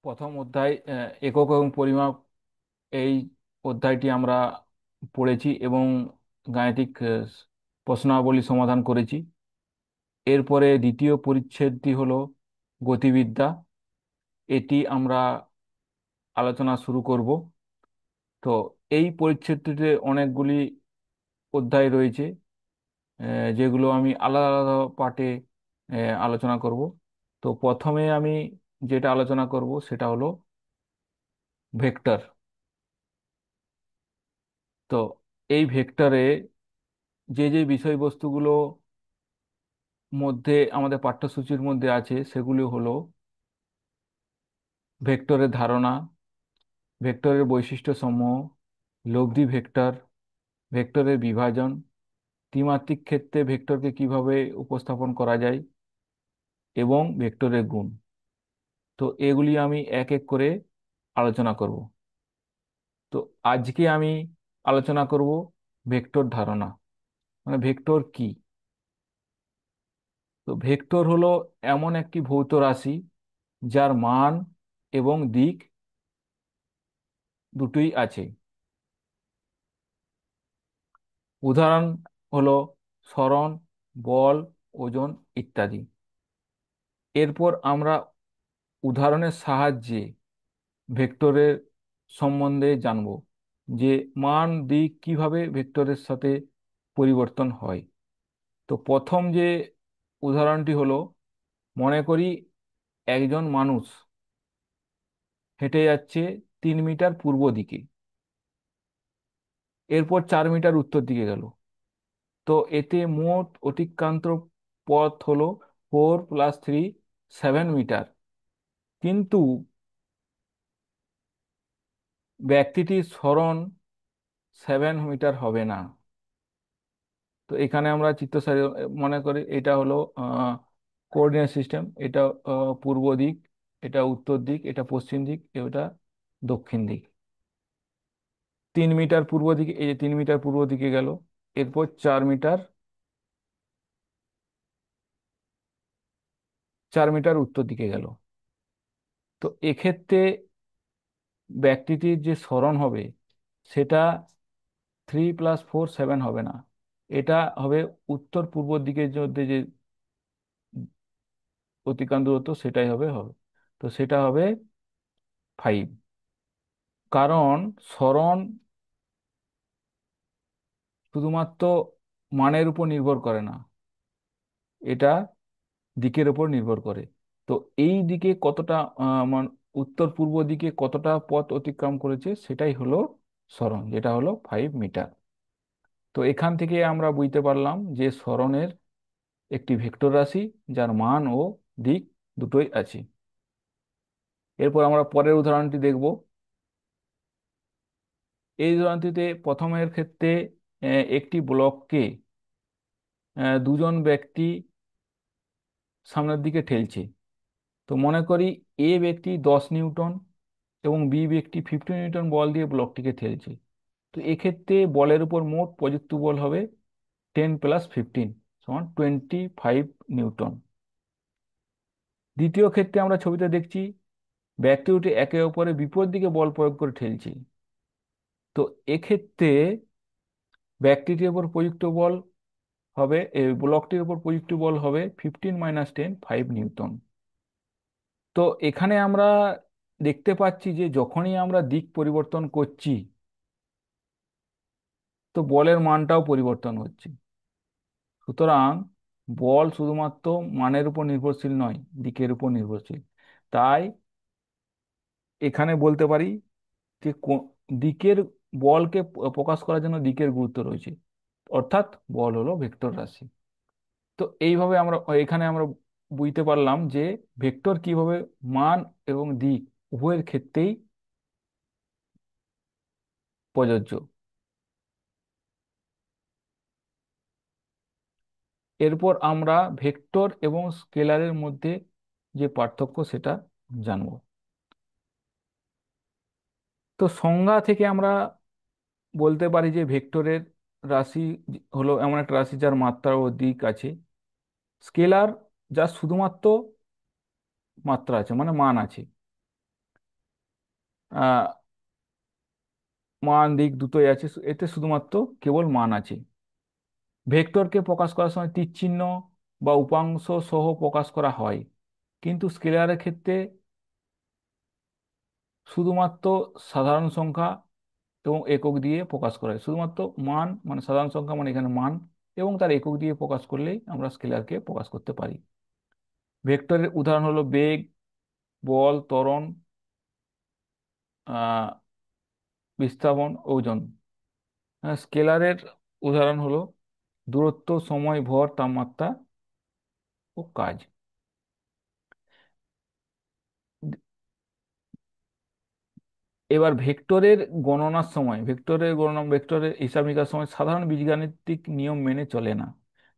প্রথম অধ্যায় একক এবং পরিমাপ, এই অধ্যায়টি আমরা পড়েছি এবং গাণিতিক প্রশ্নাবলী সমাধান করেছি। এরপরে দ্বিতীয় পরিচ্ছেদটি হলো গতিবিদ্যা। এটি আমরা আলোচনা শুরু করব। তো এই পরিচ্ছেদটিতে অনেকগুলি অধ্যায় রয়েছে, যেগুলো আমি আলাদা আলাদা পার্টে আলোচনা করব। তো প্রথমে আমি যেটা আলোচনা করব সেটা হলো ভেক্টর। তো এই ভেক্টরে যে যে বিষয়বস্তুগুলো মধ্যে আমাদের পাঠ্যসূচির মধ্যে আছে সেগুলি হলো ভেক্টরের ধারণা, ভেক্টরের বৈশিষ্ট্যসমূহ, লব্ধি ভেক্টর, ভেক্টরের বিভাজন, ত্রিমাত্রিক ক্ষেত্রে ভেক্টরকে কিভাবে উপস্থাপন করা যায় এবং ভেক্টরের গুণ। তো এগুলি আমি এক এক করে আলোচনা করব। তো আজকে আমি আলোচনা করব ভেক্টর ধারণা, মানে ভেক্টর কি। তো ভেক্টর হলো এমন একটি ভৌত রাশি যার মান এবং দিক দুটোই আছে। উদাহরণ হলো সরণ, বল, ওজন ইত্যাদি। এরপর আমরা উদাহরণের সাহায্যে ভেক্টরের সম্বন্ধে জানব, যে মান দিক কিভাবে ভেক্টরের সাথে পরিবর্তন হয়। তো প্রথম যে উদাহরণটি হলো, মনে করি একজন মানুষ হেঁটে যাচ্ছে 3 মিটার পূর্ব দিকে, এরপর 4 মিটার উত্তর দিকে গেল। তো এতে মোট অতিক্রান্ত পথ হলো 4 + 3 7 মিটার। কিন্তু ব্যক্তিটির সরণ 7 মিটার হবে না। তো এখানে আমরা চিত্র মনে করি এটা হলো কোঅর্ডিনেট সিস্টেম। এটা পূর্ব দিক, এটা উত্তর দিক, এটা পশ্চিম দিক, এটা দক্ষিণ দিক। 3 মিটার পূর্ব দিকে, এই যে 3 মিটার পূর্ব দিকে গেল, এরপর 4 মিটার উত্তর দিকে গেল। তো এক্ষেত্রে ব্যক্তিটির যে সরণ হবে সেটা 3 + 4 7 হবে না। এটা হবে উত্তর পূর্ব দিকের মধ্যে যে অতিক্রান্ত দূরত্ব সেটাই হবে। তো সেটা হবে 5। কারণ সরণ শুধুমাত্র মানের উপর নির্ভর করে না, এটা দিকের উপর নির্ভর করে। তো এই দিকে কতটা উত্তর পূর্ব দিকে কতটা পথ অতিক্রম করেছে সেটাই হলো সরণ, যেটা হলো 5 মিটার। তো এখান থেকে আমরা বুঝতে পারলাম যে সরণের একটি ভেক্টর রাশি যার মান ও দিক দুটোই আছে। এরপর আমরা পরের উদাহরণটি দেখব। এই উদাহরণটিতে প্রথমের ক্ষেত্রে একটি ব্লককে দুজন ব্যক্তি সামনের দিকে ঠেলছে। তো মনে করি এ ব্যক্তি 10 নিউটন এবং বি ব্যক্তি 50 নিউটন বল দিয়ে ব্লকটিকে ঠেলছে। তো এক্ষেত্রে বলের উপর মোট প্রযুক্ত বল হবে 10 + 15 = 25 নিউটন। দ্বিতীয় ক্ষেত্রে আমরা ছবিতে দেখছি ব্যক্তি দুটি একে অপরের বিপরীত দিকে বল প্রয়োগ করে ঠেলছে। তো এক্ষেত্রে ব্যক্তিটির উপর প্রযুক্ত বল হবে, এই ব্লকটির উপর প্রযুক্ত বল হবে 15 - 10 5 নিউটন। তো এখানে আমরা দেখতে পাচ্ছি যে যখনই আমরা দিক পরিবর্তন করছি তো বলের মানটাও পরিবর্তন হচ্ছে। সুতরাং বল শুধুমাত্র মানের উপর নির্ভরশীল নয়, দিকের উপর নির্ভরশীল। তাই এখানে বলতে পারি যে দিকের বলকে প্রকাশ করার জন্য দিকের গুরুত্ব রয়েছে, অর্থাৎ বল হলো ভেক্টর রাশি। তো এইভাবে আমরা এখানে আমরা বুঝতে পারলাম যে ভেক্টর কিভাবে মান এবং দিক উভয়ের ক্ষেত্রেই প্রযোজ্য। এরপর আমরা ভেক্টর এবং স্কেলারের মধ্যে যে পার্থক্য সেটা জানব। তো সংজ্ঞা থেকে আমরা বলতে পারি যে ভেক্টরের রাশি হলো এমন একটা রাশি যার মাত্রা ও দিক আছে। স্কেলার যা শুধুমাত্র মাত্রা আছে, মানে মান আছে। আহ মান দিক দুটোই আছে, এতে শুধুমাত্র কেবল মান আছে। ভেক্টরকে প্রকাশ করার সময় তীর চিহ্ন বা উপাংশ সহ প্রকাশ করা হয়, কিন্তু স্কেলারের ক্ষেত্রে শুধুমাত্র সাধারণ সংখ্যা এবং একক দিয়ে প্রকাশ করা হয়। শুধুমাত্র মান মানে সাধারণ সংখ্যা মানে এখানে মান এবং তার একক দিয়ে প্রকাশ করলেই আমরা স্কেলারকে প্রকাশ করতে পারি। ভেক্টরের উদাহরণ হলো বেগ, বল, ত্বরণ, আহ বিস্থাপন, ওজন। স্কেলারের উদাহরণ হলো দূরত্ব, সময়, ভর, তাপমাত্রা ও কাজ। এবার ভেক্টরের গণনার সময়, ভেক্টরের হিসাব নিকাশের সময় সাধারণ বীজগাণিতিক নিয়ম মেনে চলে না।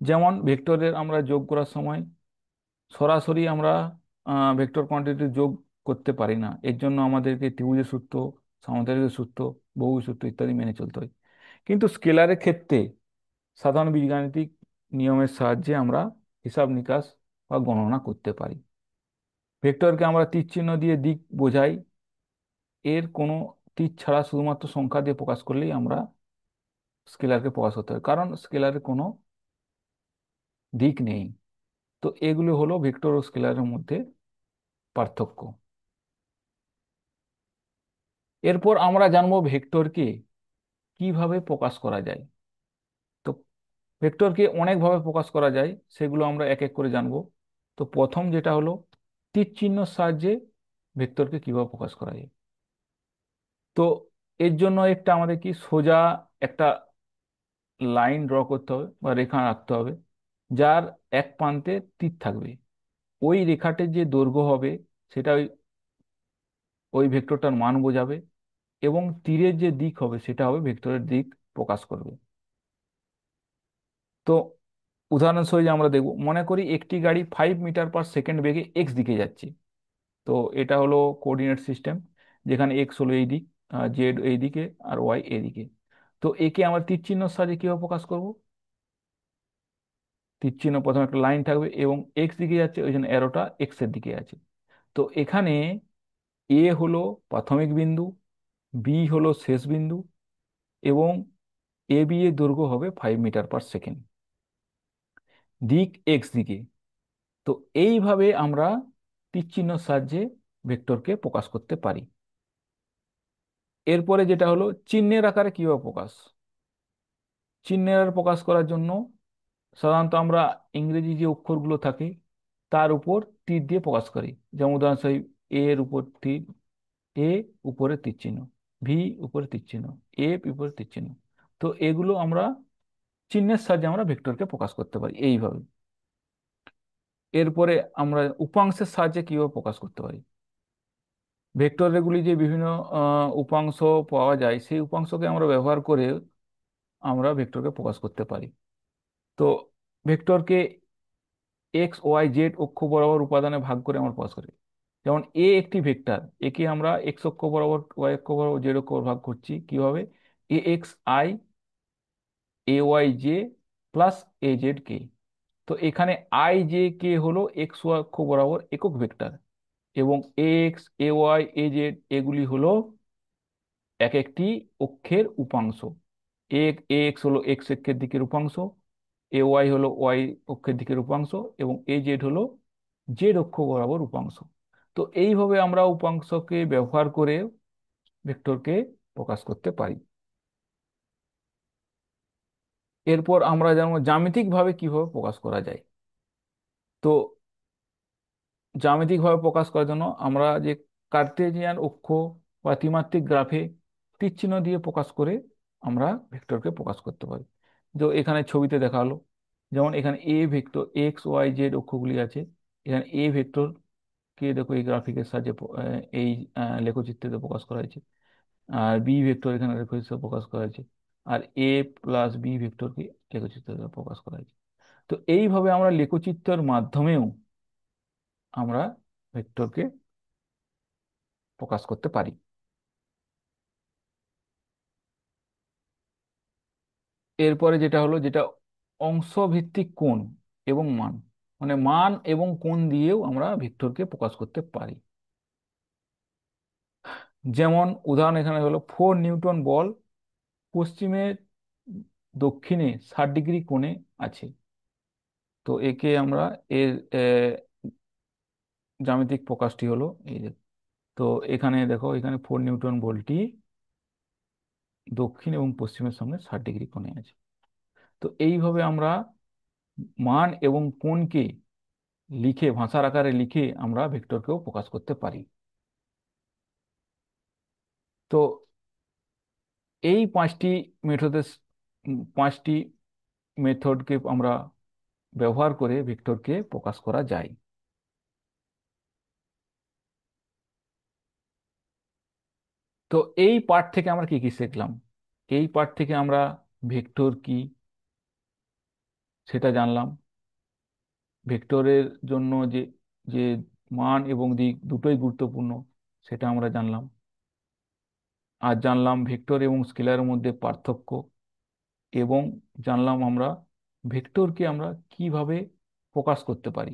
যেমন ভেক্টরের আমরা যোগ করার সময় সরাসরি আমরা ভেক্টর কোয়ান্টিটি যোগ করতে পারি না। এর জন্য আমাদেরকে ত্রিভুজের সূত্র, সামান্তরিকের সূত্র, বহু সূত্র ইত্যাদি মেনে চলতে হয়। কিন্তু স্কেলারের ক্ষেত্রে সাধারণ বীজগাণিতিক নিয়মের সাহায্যে আমরা হিসাব নিকাশ বা গণনা করতে পারি। ভেক্টরকে আমরা তীর চিহ্ন দিয়ে দিক বোঝাই। এর কোনো তীর ছাড়া শুধুমাত্র সংখ্যা দিয়ে প্রকাশ করলেই আমরা স্কেলারকে প্রকাশ করতে পারি, কারণ স্কেলারের কোনো দিক নেই। তো এগুলো হলো ভেক্টর ও স্কেলারের মধ্যে পার্থক্য। এরপর আমরা জানবো ভেক্টরকে কিভাবে প্রকাশ করা যায়। তো ভেক্টরকে অনেকভাবে প্রকাশ করা যায়, সেগুলো আমরা এক এক করে জানবো। তো প্রথম যেটা হলো তীর চিহ্নর সাহায্যে ভেক্টরকে কিভাবে প্রকাশ করা যায়। তো এর জন্য একটা আমাদের কি সোজা একটা লাইন ড্র করতে হবে বা রেখা আঁকতে হবে, যার এক প্রান্তে তীর থাকবে। ওই রেখাটির যে দৈর্ঘ্য হবে সেটা ওই ওই ভেক্টরটার মান বোঝাবে, এবং তীরের যে দিক হবে সেটা হবে ভেক্টরের দিক প্রকাশ করবে। তো উদাহরণস্বরূপ আমরা দেখব, মনে করি একটি গাড়ি 5 মিটার পার সেকেন্ড বেগে এক্স দিকে যাচ্ছে। তো এটা হলো কোঅর্ডিনেট সিস্টেম, যেখানে এক্স হলো এই দিক, জেড এই দিকে, আর ওয়াই এদিকে। তো একে আমরা তীর চিহ্নের সাহায্যে কিভাবে প্রকাশ করব? তীর চিহ্ন প্রথমে একটা লাইন থাকবে এবং এক্স দিকে যাচ্ছে, ওই জন্য অ্যারোটা এক্স এর দিকে আছে। তো এখানে এ হলো প্রাথমিক বিন্দু, বি হলো শেষ বিন্দু, এবং এ বি এর দৈর্ঘ্য হবে 5 মিটার পার সেকেন্ড, দিক এক্স দিকে। তো এইভাবে আমরা তীর চিহ্নের সাহায্যে ভেক্টরকে প্রকাশ করতে পারি। এরপরে যেটা হলো চিহ্নের আকারে কিভাবে প্রকাশ। চিহ্নের প্রকাশ করার জন্য সাধারণত আমরা ইংরেজি যে অক্ষরগুলো থাকে তার উপর তীর দিয়ে প্রকাশ করি। যেমন উদাহরণস্বরূপ এ এর উপর তীর, এ উপরে তীর চিহ্ন, ভি উপরে তীর চিহ্ন, এফ উপরে তীর চিহ্ন। তো এগুলো আমরা চিহ্নের সাহায্যে আমরা ভেক্টরকে প্রকাশ করতে পারি এইভাবে। এরপরে আমরা উপাংশের সাহায্যে কিভাবে প্রকাশ করতে পারি। ভেক্টরগুলি যে বিভিন্ন উপাংশ পাওয়া যায়, সেই উপাংশকে আমরা ব্যবহার করে আমরা ভেক্টরকে প্রকাশ করতে পারি। তো ভেক্টরকে এক্স ওয়াই জেড অক্ষ বরাবর উপাদানে ভাগ করে আমরা প্রকাশ করি। যেমন এ একটি ভেক্টর, একে আমরা এক্স অক্ষ বরাবর, ওয়াই অক্ষ বরাবর, জেড অক্ষ বরাবর ভাগ করছি কিভাবে? A x i, a y j plus a z k. তো এখানে আই জে কে হলো এক্স অক্ষ বরাবর একক ভেক্টর, এবং এক্স, এ ওয়াই, এ জেড এগুলি হলো এক একটি অক্ষের উপাংশ। এক্স হলো এক্স অক্ষের দিকের উপাংশ, এ ওয়াই হলো ওয়াই অক্ষের দিকের উপাংশ, এবং এ জেড হলো জেড অক্ষ বরাবর উপাংশ। তো এইভাবে আমরা উপাংশকে ব্যবহার করে ভেক্টরকে প্রকাশ করতে পারি। এরপর আমরা জানবো জ্যামিতিকভাবে কিভাবে প্রকাশ করা যায়। তো জ্যামিতিকভাবে প্রকাশ করার জন্য আমরা যে কার্টেজিয়ান অক্ষ বা ত্রিমাত্রিক গ্রাফে তীর চিহ্ন দিয়ে প্রকাশ করে আমরা ভেক্টরকে প্রকাশ করতে পারি। তো এখানে ছবিতে দেখা হলো, যেমন এখানে a vector x y z অক্ষগুলি আছে। এখানে এ ভেক্টর কে দেখো এই গ্রাফিকের সাহায্যে এই লেখচিত্রে প্রকাশ করা হয়েছে। আর বি ভেক্টর এখানে লেখচিত্রে প্রকাশ করা হয়েছে। আর এ প্লাস বি ভেক্টরকে লেখচিত্রে প্রকাশ করা হয়েছে। তো এইভাবে আমরা লেখচিত্রের মাধ্যমেও আমরা ভেক্টরকে প্রকাশ করতে পারি। এরপরে যেটা হলো যেটা অংশভিত্তিক কোণ এবং মান, মানে মান এবং কোণ দিয়েও আমরা ভেক্টরকে প্রকাশ করতে পারি। যেমন উদাহরণ এখানে হলো 4 নিউটন বল পশ্চিমে দক্ষিণে 60 ডিগ্রি কোণে আছে। তো একে আমরা এর জ্যামিতিক প্রকাশটি হলো এই যে। তো এখানে দেখো, এখানে 4 নিউটন বলটি দক্ষিণ এবং পশ্চিমের সঙ্গে 60 ডিগ্রি কোণে আছে। তো এইভাবে আমরা মান এবং কোণকে লিখে, ভাষার আকারে লিখে আমরা ভেক্টরকেও প্রকাশ করতে পারি। তো এই মেথডের 5টি মেথডকে আমরা ব্যবহার করে ভেক্টরকে প্রকাশ করা যায়। তো এই পার্ট থেকে আমরা কি কি শিখলাম? এই পার্ট থেকে আমরা ভেক্টর কি সেটা জানলাম। ভেক্টরের জন্য যে যে মান এবং দিক দুটোই গুরুত্বপূর্ণ সেটা আমরা জানলাম। আর জানলাম ভেক্টর এবং স্কেলারের মধ্যে পার্থক্য, এবং জানলাম আমরা ভেক্টরকে আমরা কিভাবে প্রকাশ করতে পারি।